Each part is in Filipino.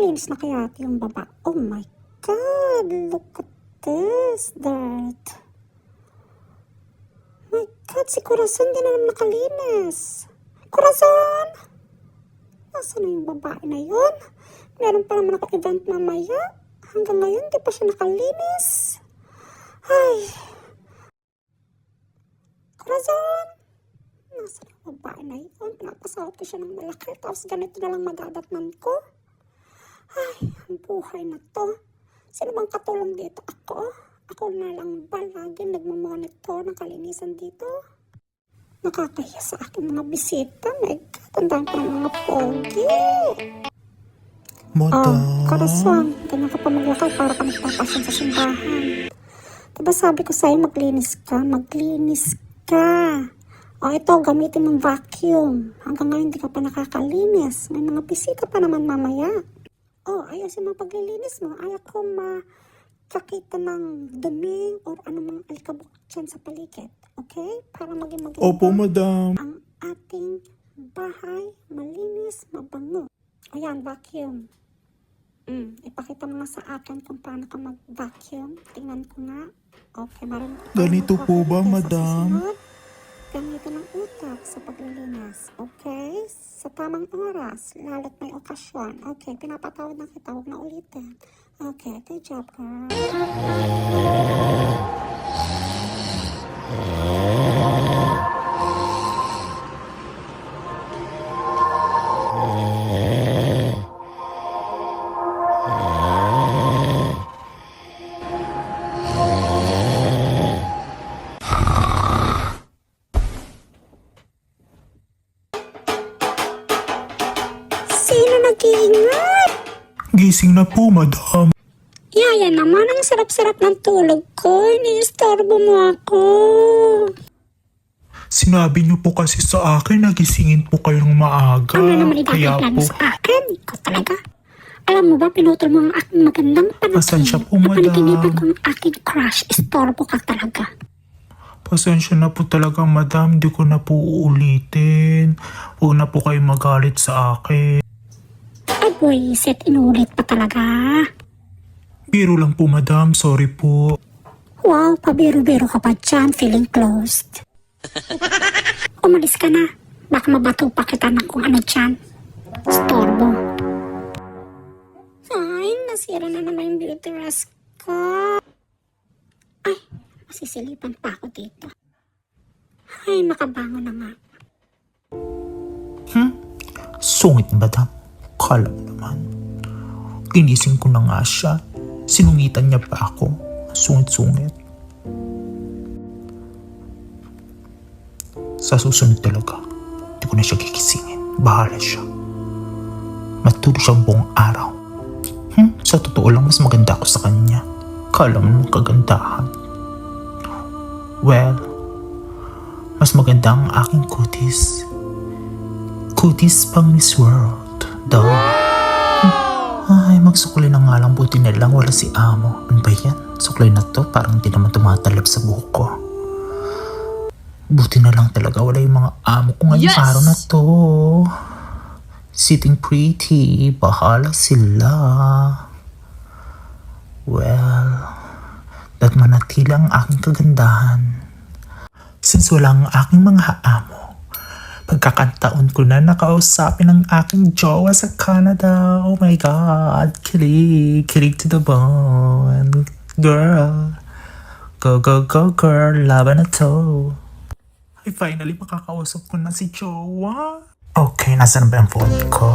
Malinis na kaya yung baba. Oh my God, look at this dirt. My God, si Corazon di na naman nakalinis. Corazon! Nasaan na yung babae na yun? Meron pa naman ako event mamaya. Hanggang ngayon, di pa siya nakalinis. Ay. Corazon! Nasaan yung babae na yun? Pinapasahot ko siya ng malaki. Tapos ganito na lang madadatnan ko. Ay, ang buhay na to. Sino bang katulong dito? Ako? Ako na lang ba lagi nagmamonitor ng kalinisan dito? Nakakahiya sa aking mga bisita. My God, ang dami pa ng mga pogi. Madam. Corazon, ganyan ka pa maglakay para ka nagpapasyon sa simbahan. Diba sabi ko sa'yo maglinis ka? Maglinis ka. O ito, gamitin mong vacuum. Hanggang ngayon di ka pa nakakalinis. May mga bisita pa naman mamaya. Ayusin mo paglilinis mo. Ayaw ko makakita ng dumi or anumang alikabok dyan sa paligid. Okay? Para maging maganda. Opo, madam. Ang ating bahay, malinis, mabango. Ayan, vacuum. Ipakita mo nga sa akin kung paano ka mag-vacuum. Tingnan ko nga. Okay, marunong ka. Ganito po ba, madam? Gamitin ng utak sa paglilinis. Okay? Sa tamang oras, lalo't may okasyon. Okay, pinapatawad na kita. Huwag na ulitin. Okay, good job, girl. Sino nag-iingay? Gising na po, madam. Yaya naman, ang sarap-sarap ng tulog ko. Iniistorbo mo ako. Sinabi niyo po kasi sa akin na gisingin po kayo ng maaga. Ano naman Kaya idadaglan mo po, sa akin? Ikaw talaga. Alam mo ba, pinutol mo ang aking magandang panaginip. Pasensya po, madam. Napanaginipan ko ng aking crush. Istorbo ka talaga. pasensya na po talaga, madam. Di ko na po uulitin. Huwag na po kayo magalit sa akin. Ay, buwisit. Inulit pa talaga. Biro lang po, madam. Sorry po. Wow, pabiro-biro ka pa dyan. Feeling closed. Umalis ka na. Baka mabato pa kita ng kung ano dyan. Storbo. Ay, nasira na naman yung beauty rest ko. Ay, masisilipan pa ako dito. Ay, makabangon na nga. Sungit, madam. Kala mo naman. Ginising ko na nga siya. Sinungitan niya pa ako. Sungit-sungit. Sa susunod talaga, di ko na siya gigisingin. Bahala siya. Matulog siya buong araw. Sa totoo lang, mas maganda ako sa kanya. Kala mo naman kagandahan. Well, mas maganda ang aking kutis. Kutis pang Miss World. Daw. Ay, magsukli na nga lang. Buti na lang wala si amo. Ano ba yan? Suklay na to. Parang di naman tumatalab sa buhok ko. Buti na lang talaga wala yung mga amo ko ngayong araw na to. Sitting pretty. Bahala sila. Well, that manatili ang aking kagandahan. Since wala ang aking mga amo, pagkakantaon ko na nakausapin ang aking jowa sa Canada. Oh my God, kilig, kilig to the bone. Girl, go, go, go girl, laban na to. Ay, finally makakausap ko na si jowa. Okay, nasaan ba ang phone ko?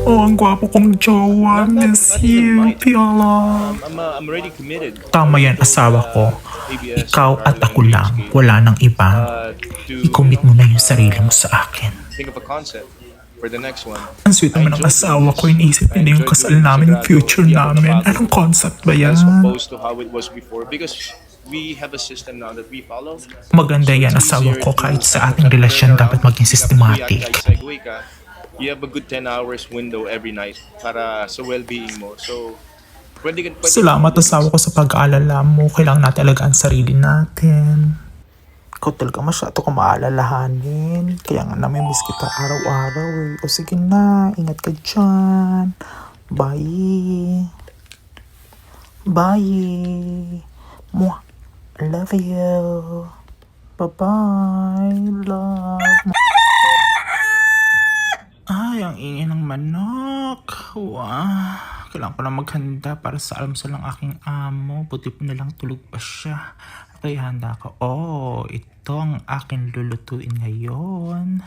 Oh, ang gwapo kong jowa. Miss you, Piola. I'm already committed. Tama yan, asawa ko. Ikaw at ako lang. Wala nang iba. I-commit mo na yung sarili mo sa akin. Think of a concept for the next one. Ang sweet naman ng asawa ko. Iniisip niya na yung kasal namin, yung future namin. Anong concept ba yan? As opposed to how it was before, because we have a system now that we follow. Maganda yan, asawa ko. Kahit sa ating relasyon, dapat maging systematic. You have a good 10 hours window every night para sa well-being mo. So, pwede Salamat, asawa ko, sa pag-aalala mo. Kailangan natin alagaan sarili natin. Ikaw talaga masyado ka maalalahanin. Kaya nga namimiss kita araw-araw eh. O sige na, ingat ka dyan. Bye. Bye. Mwah. I love you. Bye-bye. Love. Ay, ang ingay ng manok. Wow. Kailangan ko na maghanda para sa almusal ng aking amo. Buti pa nalang tulog pa siya. Kaya handa ko. Oh, ito ang aking lulutuin ngayon.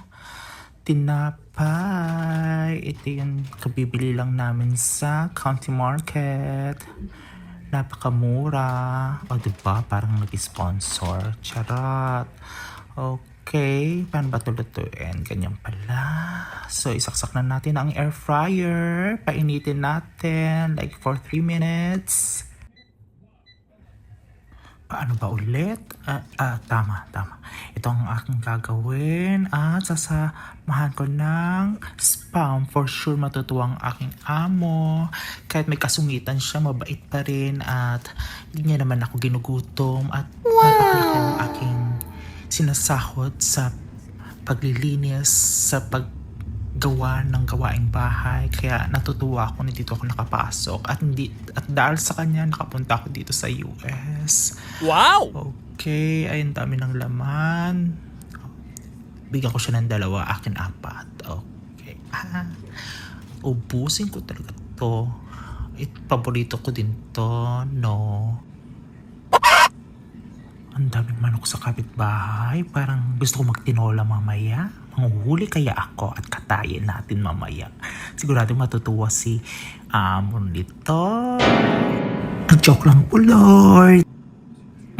Tinapay. Ito yung kabibili lang namin sa County Market. Napakamura. O, diba? Parang nag-sponsor. Charot. Okay. Paano ba ito lutuin? Ganyan pala. So, isaksak na natin ang air fryer. Painitin natin. Like for 3 minutes. Paano ba ulit? Tama. Ito ang aking gagawin. At sasamahan ko ng spam. For sure matutuwa ang aking amo. Kahit may kasungitan siya, mabait pa rin. At hindi niya naman ako ginugutom. At napaklikan ang aking sinasahod sa paglilinis, sa paggawa ng gawaing bahay. Kaya natutuwa ako na dito ako nakapasok. At dahil sa kanya, nakapunta ako dito sa US. Wow! Okay, ayun, dami ng laman. Bigyan ko siya ng 2, akin 4. Okay. Ubusin ko talaga to. Paborito ko din to, no. Ang daming manok sa kapitbahay. Parang gusto ko magtinola mamaya. Manguhuli kaya ako at katayin natin mamaya. Sigurado matutuwa si amo nito. Nag-joke lang po, Lord.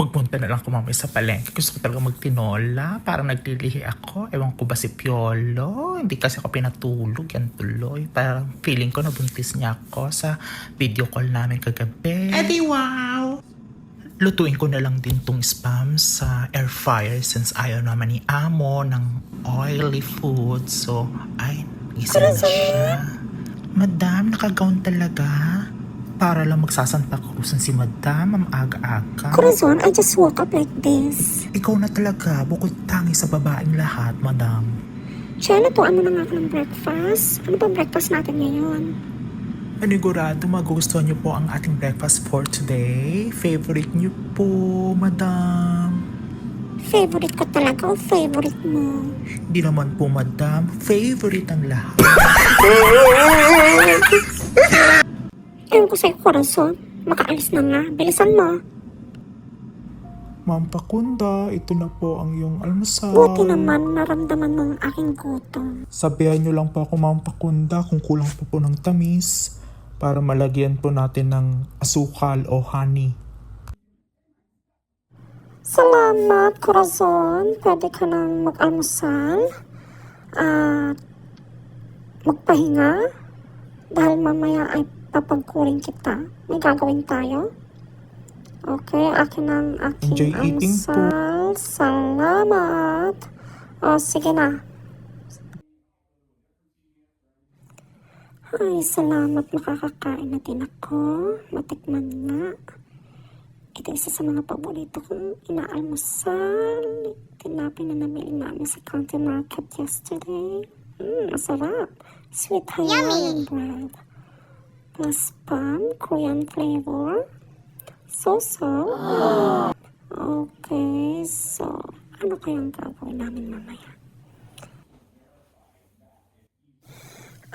Magpunta na lang ako mamaya sa palengke. Gusto ko talaga magtinola. Parang naglilihi ako. Ewan ko ba si Piolo? Hindi kasi ako pinatulog. Yan tuloy. Parang feeling ko nabuntis niya ako sa video call namin kagabi. Edi wow! Lutuin ko na lang din tong spam sa air fryer since ayaw naman ni amo ng oily food. So, ay, isa na siya. Madam, nakagaon talaga. Para lang magsasanta Cruzan si Madam, ang aga-aga. Corazon, I just woke up like this. Ikaw na talaga, bukod tangi sa babaeng lahat, Madam. Chela, to ano na nga ako ng breakfast? Ano ba breakfast natin ngayon? Panigurado magugustuhan niyo po ang ating breakfast for today. Favorite niyo po, Madam. Favorite ko talaga o favorite mo? Hindi naman po, Madam. Favorite ang lahat. Ewan ko sa'yo, Corazon. Makaalis na nga. Bilisan mo. Ma'am Pakunda, ito na po ang iyong almusal. Buti naman naramdaman mo ang aking gutom. Sabihan niyo lang po ako, Ma'am Pakunda, kung kulang po ng tamis para malagyan po natin ng asukal o honey. Salamat, Corazon. Pwede ka nang mag-almusal at magpahinga dahil mamaya ay papagkurin kita. May gagawin tayo. Okay, akin ang aking Enjoy eating po. almusal. Salamat. O, sige na. Ay, salamat. Makakakain na din ako. Matikman nga. Ito isa sa mga paborito kong inaalmusal. Tinapay na namili namin sa County Market yesterday. Masarap. Sweet Hawaiian bread. Plus spam, Korean flavor. So. Okay, so ano kayang gagawin namin mamaya?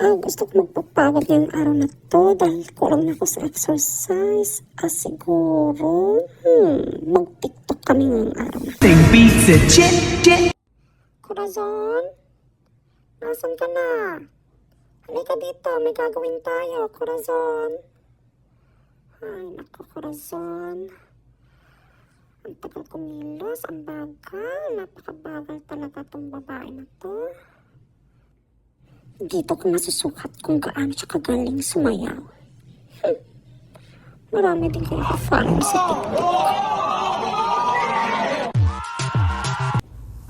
Gusto ko magpapagod ngayong araw na to dahil kulang na ako sa exercise. Siguro, mag-tiktok kami ngayong araw na to. Corazon? Nasaan ka na? Halika dito, may gagawin tayo, Corazon. Ay, naku, Corazon. Ang tagal kumilos, ang bagal. Napakabagal talaga tong babae na to. Dito ko nasusukat kung gaano siya kagaling sumayaw. Marami din kayo ka-follow sa TikTok.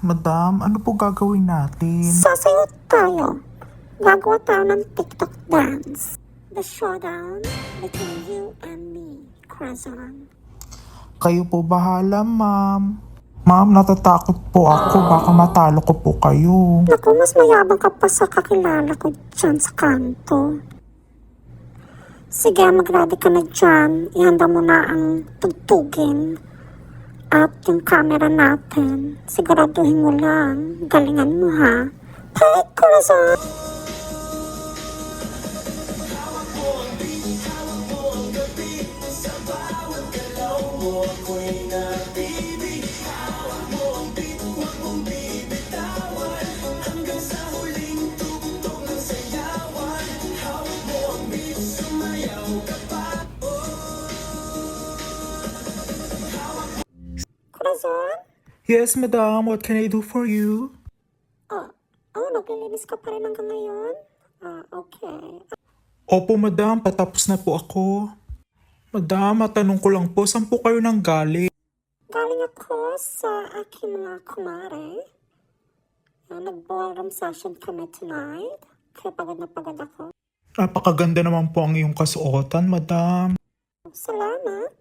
Madam, ano po gagawin natin? Sasayaw tayo. Gagawa tayo ng TikTok dance. The showdown between you and me, Corazon. Kayo po bahala, ma'am. Ma'am, natatakot po ako. Baka matalo ko po kayo. Naku, mas mayabang ka pa sa kakilala ko dyan sa kanto. Sige, mag-ready ka na dyan. Ihanda mo na ang tugtugin. At yung camera natin. Siguraduhin mo lang. Galingan mo ha. Hey, corazon! Corazon? Yes, madam. What can I do for you? Naglilinis ka pa rin hanggang ngayon? Okay. Opo, madam. Patapos na po ako. Madam, matanong ko lang po, saan po kayo nang galing? Galing ako sa aking mga kumare. Nag-ballroom session kami tonight. Kaya pagod na pagod ako. Napakaganda naman po ang iyong kasuotan, madam. Salamat.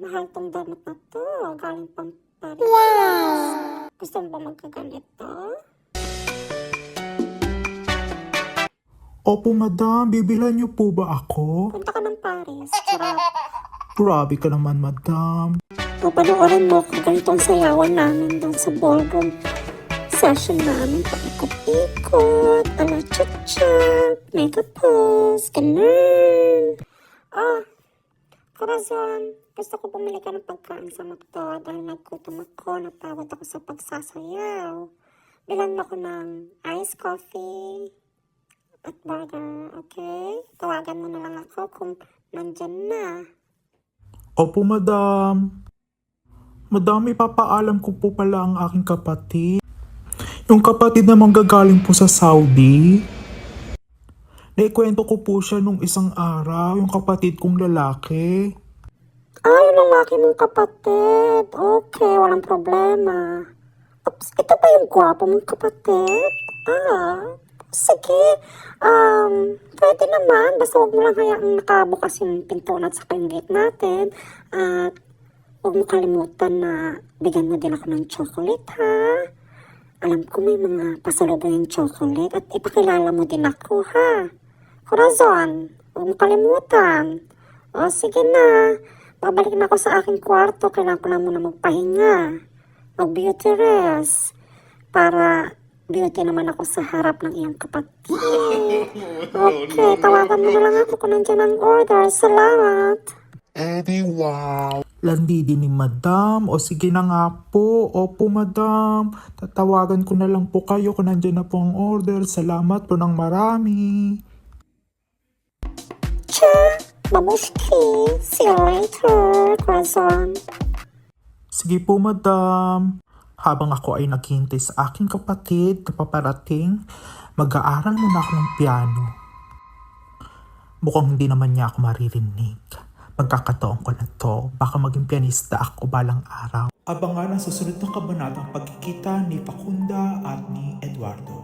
Mahal tong damit na to. Galing pang Paris. Wow! Gusto mo ba magkaganito? Opo, madam. Bibilhan niyo po ba ako? Punta ka ng Paris. Charot. Grabe ka naman, madam. Panoorin mo kung ganito ang sayawan namin doon sa ballroom session namin. Paikot-ikot, ala chat-chat, mega pose, ganun. Corazon, gusto ko bumili ka ng pagkain sa McDo dahil nagkutom ako, napagod ako sa pagsasayaw. Bilan mo ko ng iced coffee at burger, okay? Tawagan mo na lang ako kung nandyan na. Opo, madam. Madam, ipapaalam ko po pala ang aking kapatid. Yung kapatid na manggagaling po sa Saudi. Naikwento ko po siya nung isang araw, yung kapatid kong lalaki. Yun ang laki mong kapatid. Okay, walang problema. Oops, ito ba yung gwapo mong kapatid? Sige. Pwede naman. Basta huwag mo lang hayaang nakabukas yung pintuan at saka yung gate natin. At huwag mo kalimutan na bigyan mo din ako ng chocolate, ha? Alam ko may mga pasalubong yung chocolate at ipakilala mo din ako, ha? Corazon, huwag mo kalimutan. O, sige na. Babalik na ako sa aking kwarto. Kailangan ko na muna magpahinga. Mag-beauty rest. Para beauty naman ako sa harap ng iyong kapatid. Okay, tawagan mo na lang ako kung nandiyan ang order. Salamat. Eddie, wow. Landi din ni madam. O sige na nga po. Opo, madam. Tatawagan ko na lang po kayo kung nandiyan na po ang order. Salamat po ng marami. Babushki. See you later, Corazon. Sige po, madam. Habang ako ay naghihintay sa aking kapatid na paparating, mag-aaral muna ako ng piano. Mukhang hindi naman niya ako maririnig. Magkakataon ko na to. Baka maging pianista ako balang araw. Abangan ang susunod na kabanatang pagkikita ni Facunda at ni Eduardo.